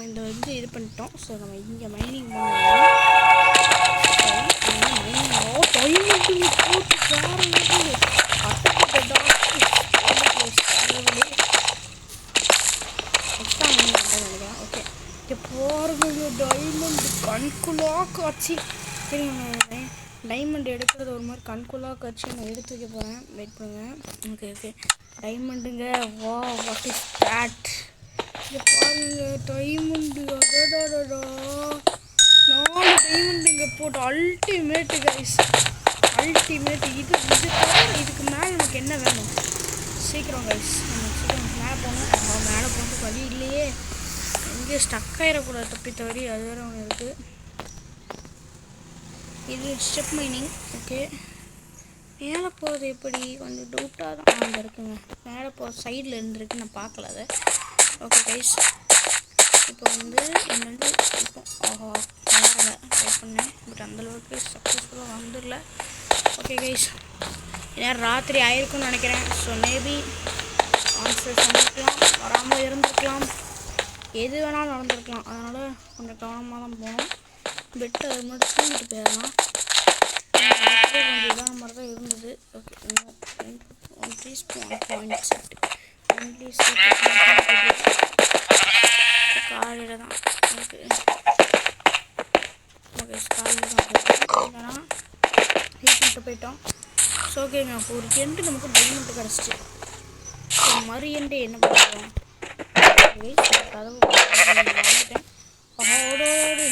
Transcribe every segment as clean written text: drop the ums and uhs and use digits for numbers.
நம்ம இந்த இது பண்ணிட்டோம். ஸோ நம்ம இங்கே மைனிங் பண்ணுவோம். ஓகே இங்கே போகிறது டைமண்ட் கண்குள்ளா காட்சி. சரிங்க, டைமண்ட் எடுக்கிறது ஒரு மாதிரி கண்குள்ளா காட்சி. நான் எடுத்து வைக்க போகிறேன், வெயிட் பண்ணுங்கள். ஓகே ஓகே டைமண்டுங்க. வா வாட் இஸ் தேட்? இங்கே பாருங்க டைமண்டு. அடடா 4 டைமண்ட் இங்கே போட்டு அல்டிமேட்டு கைஸ், அல்டிமேட். இதுக்கு மேலே நமக்கு என்ன வேணும்? சீக்கிரம் கைஸ், நம்ம சீக்கிரம் மேலே போகணும். மேலே போகிறது வழி இல்லையே, எங்கேயே ஸ்டக் ஆகிடக்கூடாது தப்பி தவறி. அது வேறு ஒன்று இருக்குது. இது ஸ்டெப் மைனிங். ஓகே, மேலே போகிறது எப்படி? கொஞ்சம் டவுட்டாக தான் அங்கே இருக்குங்க. மேலே சைடில் இருந்துருக்கு, நான் பார்க்கல அதை. ஓகே கைஸ், இப்போ இங்கேருந்து இப்போ மேலே ட்ரை பண்ணேன், பட் அந்தளவுக்கு சக்ஸஸ்ஃபுல்லாக வந்துடல. ஓகே கைஸ், ஏன்னா ராத்திரி ஆயிருக்குன்னு நினைக்கிறேன். ஸோ மேபி ஆன்சர் பண்ணிருக்கலாம், வராமல் இருந்திருக்கலாம், எது வேணாலும் நடந்திருக்கலாம். அதனால் கொஞ்சம் கவனமாக தான் போகணும். பெட்டு அது மட்டும் தூங்கிட்டு போயிடலாம். கொஞ்சம் இதான மாதிரி தான் இருந்தது. Okay, one please point set only காலையில் தான். ஓகே ஓகே, காலையில் தான் இல்லைனா ஹீட் பண்ணிட்டு போயிட்டோம். ஸோ ஓகேங்க, அப்போ ஒரு எண்டு நமக்கு டைமண்ட் கிடச்சிச்சு. ஸோ மறு எண்டு என்ன பண்ணுவோம்? கதவு வந்துட்டேன். ஓடோடு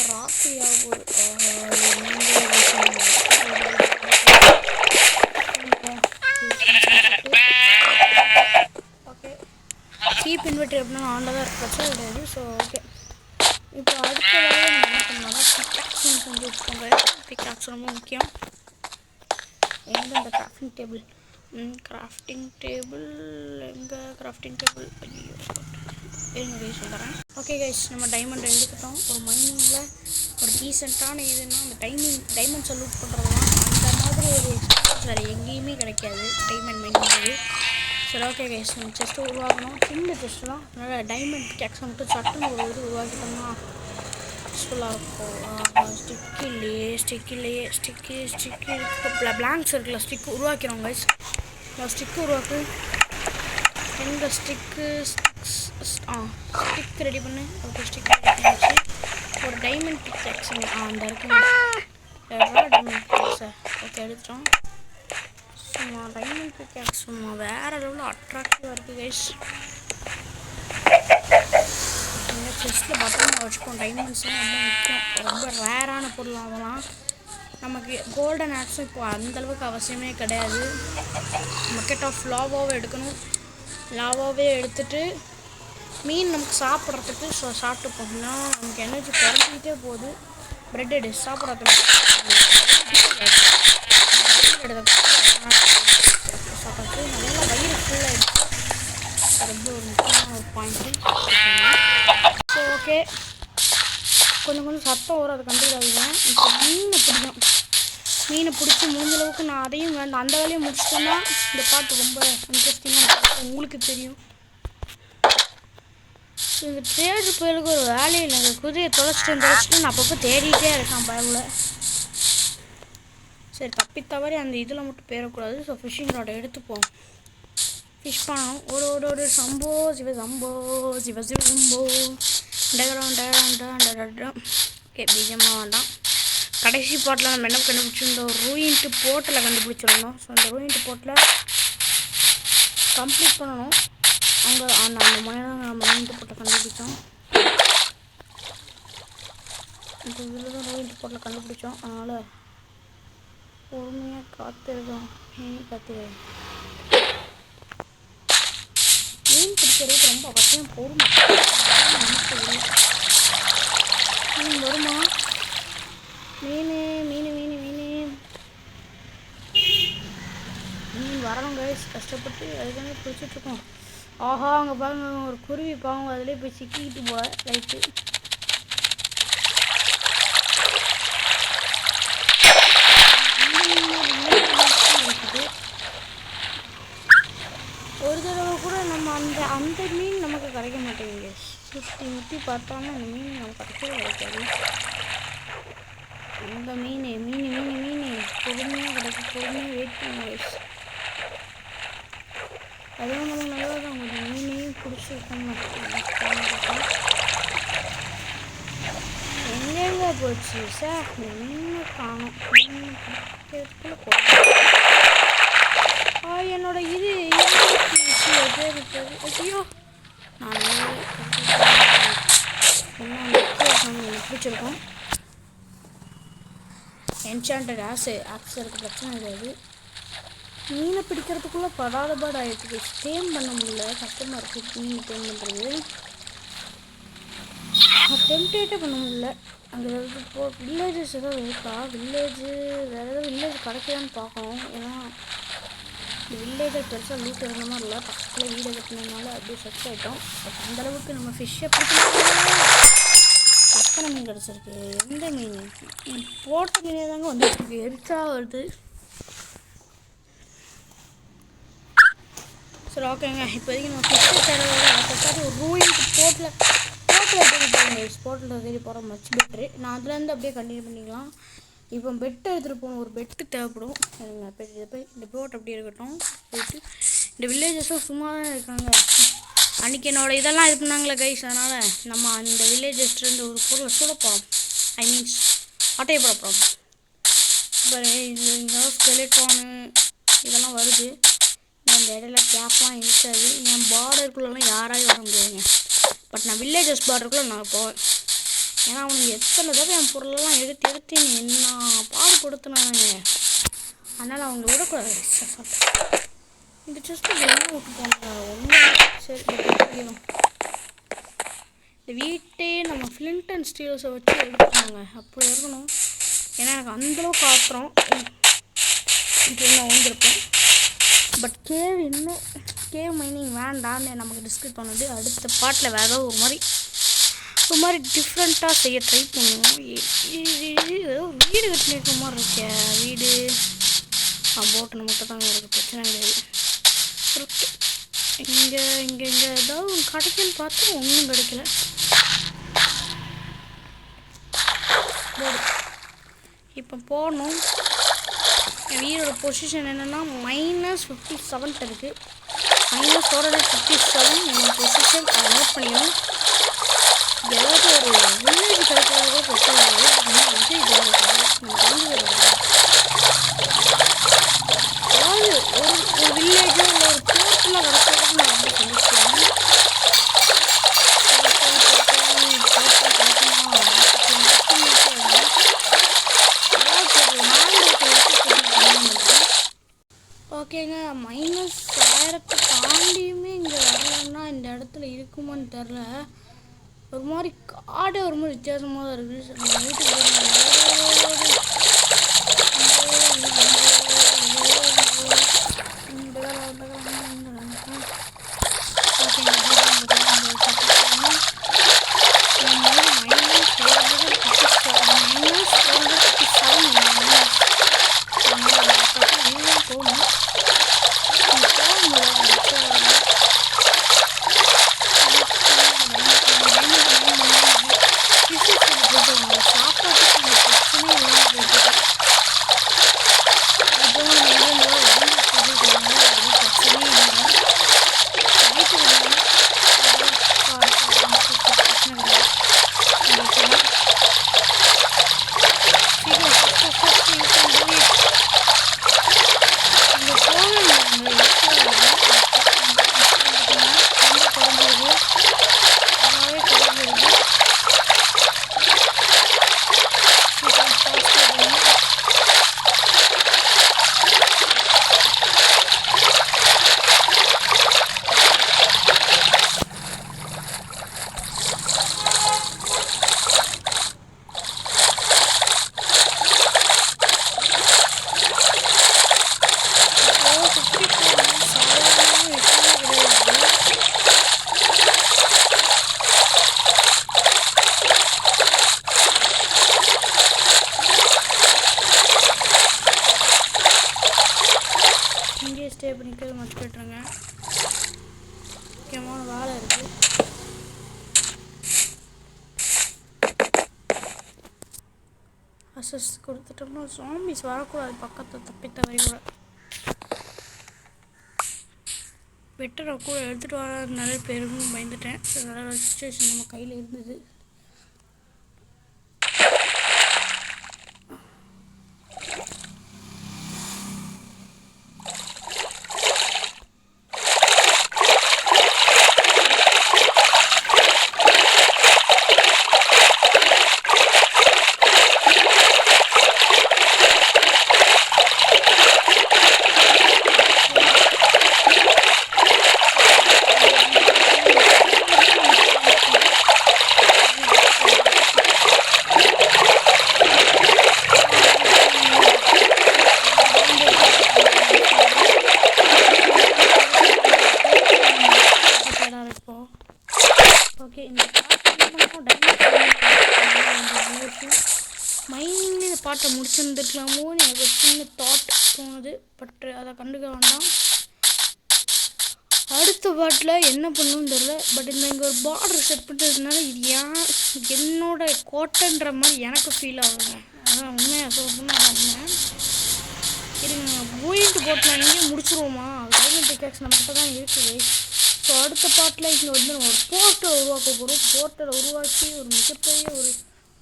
ராத்திரியாக போகுது. ஓகே, சீப் இன்வெர்டர் எப்படின்னா ஆனில் தான் பிரச்சனை கிடையாது. ஸோ ஓகே, இப்போ அடுத்த வேலையை நம்ம என்ன பண்ணோம்னா பிக்காக்ஸுன்னு செஞ்சு வச்சுக்கோங்க. பிக்காக்ஸ் ரொம்ப முக்கியம். எங்கே இந்த கிராஃப்டிங் டேபிள்? கிராஃப்டிங் டேபிள் எங்கே? கிராஃப்டிங் டேபிள் ஐயோ இருங்க கைஸ் சொல்கிறேன். ஓகே கைஸ், நம்ம டைமண்ட் எடுத்துட்டோம். ஒரு மைனிங்கில் ஒரு டீசெண்டான இதுன்னா அந்த டைமண்ட்ஸை லூட் பண்ணுறதுலாம் அந்த மாதிரி ஒரு எக்ஸ்பீரியன்ஸ் வேறு எங்கேயுமே கிடைக்காது டைமண்ட் மைனிங்கிறது. சரி ஓகே கைஸ், நம்ம செஸ்ட்டு உருவாக்கணும். சின்ன செஸ்ட்டு தான், அதனால் டைமண்ட் கேக்ஸை மட்டும் சட்டுன்னு ஒரு இது உருவாக்கிட்டோம்னா யூஸ்ஃபுல்லாக இருக்கும். ஸ்டிக்கு பிளாங்க்ஸ் இருக்குல்ல, ஸ்டிக் உருவாக்கிறோம் கைஸ். ஸ்டிக்கு உருவாக்கு. எங்கள் ஸ்டிக் ரெடி பண்ணு. ஓகே, ஸ்டிக் ரெடி பண்ணிச்சு. ஒரு டைமண்ட் பிக்ஸுங்க அந்த இருக்குங்க, டைமண்ட் பிக்ஸை. ஓகே எடுத்துட்டோம். சும்மா டைமண்ட் பிக்ஸ் சும்மா வேறு லெவலில் அட்ராக்டிவாக இருக்குது கைஸ். செஸ்ட்டில் பத்திரமா வச்சுக்கோம். டைமண்ட்ஸ்லாம் ரொம்ப முக்கியம், ரொம்ப ரேரான பொருள். அதெல்லாம் நமக்கு கோல்டன் ஆட்ஸும் இப்போ அந்தளவுக்கு அவசியமே கிடையாது. பக்கெட் ஆஃப் லாவாவே எடுக்கணும். லாவாவே எடுத்துகிட்டு மீன் நமக்கு சாப்பிட்றதுக்கு சாப்பிட்டு போகணும்னா நமக்கு எனர்ஜி குறைஞ்சிக்கிட்டே போகுது. ப்ரெட் எடு சாப்பிட்றதுக்கு சாப்பிட்றது நல்லா வயிறு ஃபுல்லாக எடுத்து ரொம்ப ஒரு முக்கியமான ஒரு பாயிண்ட்டு. ஸோ ஓகே, கொஞ்சம் சத்தம் வரும், அதை கண்டுக்காதீங்க. இப்போ மீனை பிடிச்சி முடிஞ்சளவுக்கு நான் அதையும் வேண்டாம் அந்த வேலையை முடிச்சிட்டோன்னா இந்த பாட்டு ரொம்ப இன்ட்ரெஸ்டிங்காக உங்களுக்கு தெரியும். இந்த தேடு போயிலுக்கு ஒரு வேலையை இல்லை. இந்த குதிரையை தொலைச்சிட்டு நான் அப்பப்போ தேடிகிட்டே இருக்கேன் பயவில். சரி, தப்பி தவறி அந்த இதில் மட்டும் போயிடக்கூடாது. ஸோ ஃபிஷ்ஷிங் ராடை எடுத்துப்போம், ஃபிஷ் பண்ணணும். ஓடு சம்போ சிவ சம்போ சிவ சிவ சம்போ டகரம். ஓகே, பீஜமாக வேண்டாம். கடைசி பாட்டில் நம்ம என்ன கண்டுபிடிச்சிருந்தோம்? ரூயின்ட்டு போட்டில் கண்டுபிடிச்சிருந்தோம். ஸோ அந்த ரூயின்ட்டு போட்டில் கம்ப்ளீட் பண்ணணும். அங்கே அந்த மனிதன் நம்ம ரூயின்ட்டு போட்டில் கண்டுபிடிச்சோம். இப்போ இதில் தான் ரூயின்ட்டு போட்டில் கண்டுபிடிச்சோம். அதனால் பொறுமையாக காத்திருக்கோம். மீன் பிடிக்கிறதுக்கு ரொம்ப அவசியம் பொறுமை. மீன் வருமா? மீன் வரணும் கைஸ், கஷ்டப்பட்டு அதுக்கான பிடிச்சிட்ருக்கோம். ஆஹா, அங்கே பாருங்க ஒரு குருவி பாவம், அதிலே போய் சிக்கிக்கிட்டு போல ரைட்டு. ஒரு தடவை கூட நம்ம அந்த மீன் நமக்கு கிடைக்க மாட்டேங்குது. சுற்றி முற்றி பார்த்தாலும் அந்த மீன் நம்ம கிடைக்கவே கிடைக்காது. அந்த மீன் மீன் மீன் மீன் பொறுமையாக கிடைக்கும். பொறுமையாக வெயிட் பண்ணுங்க. அதுவும் நம்ம நல்லா தான் கொஞ்சம் மீனையும் பிடிச்சிருக்கோம். எங்கெங்க போச்சு சார்? இந்த மீனை காணும். மீன் என்னோட இது ஐயோ நான் பிடிச்சிருக்கோம். என்சாண்டட் ஆப்ஸ் இருக்க பிரச்சனை கிடையாது. மீனை பிடிக்கிறதுக்குள்ளே படாத பாடு ஆகிடுச்சு. டேம் பண்ண முடியல, கஷ்டமாக இருக்குது மீன் டேம் பண்ணுறது. டெம்ப்டேட்டே பண்ண முடியல. அங்கே ஏதாவது வில்லேஜஸ் ஏதாவது இருக்கா? வேறு ஏதாவது வில்லேஜ் கிடைக்குதான்னு பார்க்கணும். ஏன்னா இந்த வில்லேஜர் பெருசாக லூட் இருந்த மாதிரி இல்லை. பக்கத்தில் வீடை கட்டினதுனால அப்படியே சர்ச் ஆகிட்டோம். பட் அந்தளவுக்கு நம்ம ஃபிஷ்ஷை பிடிக்கணும். எத்தனை மீன் கிடச்சிருக்கு? எந்த மீன்? போட்ட மீனே தாங்க வந்துருக்கு. எரிச்சா வருது. சரி ஓகேங்க, இப்போதைக்கு நம்ம ஃபிஷ்ஷை தேவை ஒரு ரூயிங்க்கு போட்டில் தேடி போகிற மச் பெட்ரு. நான் அதுலேருந்து அப்படியே கண்டினியூ பண்ணிக்கலாம். இப்போ பெட்டு எடுத்துகிட்டு போகணும். ஒரு பெட்டு தேவைப்படும். இந்த போட் அப்படி இருக்கட்டும். போயிட்டு இந்த வில்லேஜஸும் சும்மா தான் இருக்காங்க. அன்றைக்கி என்னோடய இதெல்லாம் இது பண்ணாங்களே கைஸ். அதனால் நம்ம அந்த வில்லேஜஸ்லேருந்து ஒரு பொருளை சுடப்போம். ஐ மீன்ஸ் ஆட்டையை போடப்போம். இப்போ இங்கே ஸ்கெலெட்டானு இதெல்லாம் வருது. அந்த இடையில கேப்லாம் இருக்காது. என் பார்டருக்குள்ளெல்லாம் யாராலையும் வர முடியாதுங்க. பட் நான் வில்லேஜஸ் பார்டருக்குள்ளே நான் போவேன். ஏன்னா அவனுக்கு எத்தனை தடவை என் பொருளெல்லாம் எடுத்து என்ன பாடுபடுத்தினாங்க. அதனால் அவங்க விடக்கூடாது. இந்த செஸ்ட்டு வெளியே விட்டு போனாங்க ஒன்றும். சரி தெரியும். இந்த வீட்டே நம்ம ஃப்ளிண்ட் அண்ட் ஸ்டீல்ஸை வச்சு எடுத்துட்டாங்க. அப்படி இருக்கணும். ஏன்னா எனக்கு அந்தளவுக்கு ஆத்திரம் இப்போ நான் வந்திருப்பேன். பட் கேவ் மைனிங் வேண்டான்னு நமக்கு டிஸ்கஸ் பண்ணது. அடுத்த பாட்டில் வேறு ஏதாவது ஒரு மாதிரி டிஃப்ரெண்ட்டாக செய்ய ட்ரை பண்ணுவோம். ஏதோ வீடு கட்டின மாதிரி இருக்கே. வீடு போட்டு மட்டும் தாங்க இருக்குது. பிரச்சனை கிடையாது. இங்கே ஏதாவது கிடைக்குன்னு பார்த்தா ஒன்றும் கிடைக்கல. இப்போ போகணும். என் வீடோட பொசிஷன் என்னென்னா -57 இருக்குது. -457 என் பொசிஷன். அதை நோட் பண்ணிக்கணும். ஏதாவது ஒரு வில்லேஜ் கிடைக்கிறதோ பிரச்சனை இல்லை. அதாவது ஒரு வில்லேஜோ இல்லை ஒரு போர்ட்டில் கிடைக்கிறதுக்கு நான் வந்து சொல்லிக்கிறேன். ஓகேங்க, -1000 தாண்டியுமே இங்கே வரலன்னா இந்த இடத்துல இருக்குமான்னு தெரில. ஒரு மாதிரி காடே ஒரு மாதிரி வித்தியாசமாக தான் இருக்குது. நம்ம வீட்டுக்கு அசஸ் கொடுத்துட்டோம்னா ஜாம்பிஸ் வரக்கூடாது பக்கத்தை தப்பி தவறி கூட. பெட்டரை கூட எடுத்துகிட்டு வர நிறைய பேருக்கும் பயந்துட்டேன். நல்ல சுச்சுவேஷன் நம்ம கையில் இருந்தது. ஓகே, இந்த மைனிங்ல இந்த பாட்டை முடிச்சுருந்துக்கலாமோன்னு எனக்கு ஒரு சின்ன தாட் தோணுது. பட் அதை கண்டுக்க வேண்டாம். அடுத்த பாட்டில் என்ன பண்ணணும்னு தெரில. பட் இங்கே ஒரு பார்டர் செட் பண்ணுறதுனால இது என்னோட கோட்டைன்ற மாதிரி எனக்கு ஃபீல் ஆகுங்க. அதான் உண்மையாக சொல்லணும்னா அதான் உண்மை. இருங்க, போயிட்டு போட்டு நான் எங்கேயும் முடிச்சுருவோமா? டைமண்ட் பிக்காக்ஸ் நம்மகிட்ட தான் இருக்குது. ஸோ அடுத்த பாட்டில் இங்கே வந்து நம்ம ஒரு போர்ட்டலை உருவாக்க போகிறோம். போர்ட்டலை உருவாக்கி ஒரு மிகப்பெரிய ஒரு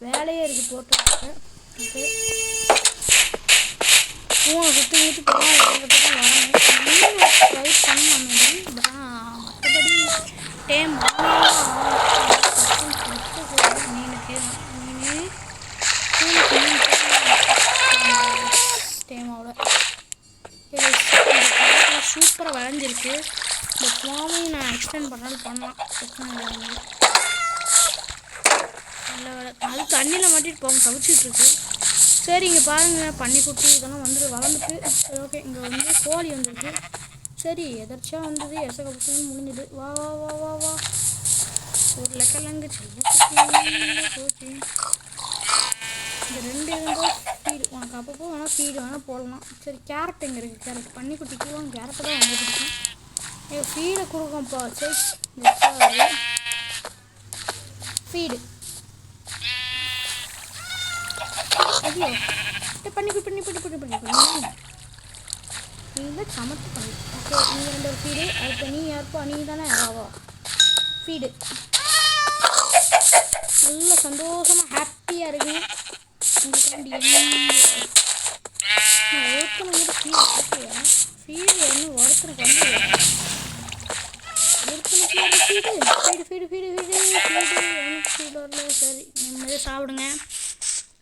வேலையே இருக்குது போர்ட்டலுக்கு. ஓகே, ஃபோனை சுற்றி ஊற்றி போகலாம் வரணும். ட்ரை பண்ணலாம் மற்றபடி டேம் டேமாவோட சூப்பராக விளைஞ்சிருக்கு. இந்த ஃபார்மையும் நான் எக்ஸ்டெண்ட் பண்ணாலும் பண்ணலாம், பிரச்சனை இல்லை. நல்ல வேலை, அது தண்ணியில் மாட்டிட்டு போக தவிச்சிட்ருக்கு. சரி, இங்கே பாருங்கள், பன்னிக்குட்டி இதெல்லாம் வந்துட்டு வளர்ந்துட்டு. சரி, ஓகே, இங்கே வந்து கோழி வந்துருக்கு. சரி, எதர்ச்சியாக வந்தது, எசகப்பட்டுன்னு முடிஞ்சுது. வா வா வா வா வா ஒரு லெக்கலங்கு போச்சு. இந்த 2 இருந்தால் ஃபீடு உனக்கு அப்பப்போ வேணால் ஃபீடு வேணால் போடலாம். சரி, கேரட் எங்கே இருக்குது? கேரட் பன்னிக்குட்டிக்குலாம் கேரட்டு தான் ரொம்ப பிடிக்கும். ஃபீடை கொடுக்கும்ப்பா. சரி, ஃபீடு ஐயோ பண்ணி நீங்கள் சமத்து பண்ணி. ஓகே, நீங்கள் 2 ஒரு ஃபீடு. அடுத்த நீ யாருப்பா? நீ தானே ஆவா ஃபீடு. நல்ல சந்தோஷமாக ஹாப்பியாக இருக்குங்க உங்களுக்கு. நான் ஒருத்தனை ஃபீடு ஓகேயா? ஃபீடு என்ன ஒருத்தருக்கு வந்து ஃபீடு வரல. சரி, நிம்மதியாக சாப்பிடுங்க,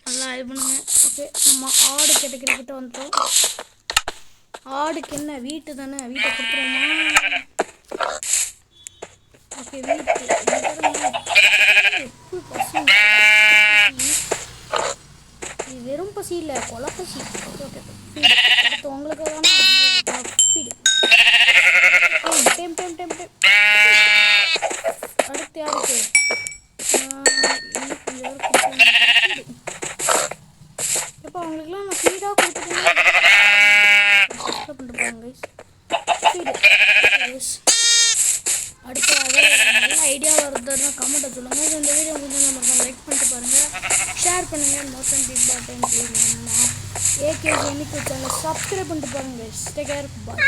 நல்லா இது பண்ணுங்க. ஓகே, நம்ம ஆடு கிட்ட வந்துட்டோம். ஆடுக்கு என்ன வீட்டு தானே, வீட்டை கொடுத்துருவோமா? ஓகே, வீட்டு இது வெறும் பசி இல்லை, கொலை பசி. ஓகே ஓகே, ஃபீடு உங்களுக்கு வேணாம். ஃபீடு டைம் அடுத்து யாருக்கு? இப்போ அவங்களுக்குலாம் நான் ஃபீடாக கொடுத்துட்டேன். பண்ணிட்டு போங்க ஃபீடு. அடுத்ததாக நல்ல ஐடியா வருதுன்னா கமெண்ட்டை சொல்லுங்கள். இந்த வீடியோ கொஞ்சம் நம்ம லைக் பண்ணிட்டு பாருங்கள், ஷேர் பண்ணுங்கள். மோஷன் பிக் பாட்டன் நம்ம ஏகேஜி சேனலை சப்ஸ்கிரைப் பண்ணிட்டு பாருங்கள். டேக் கேர், பாய்.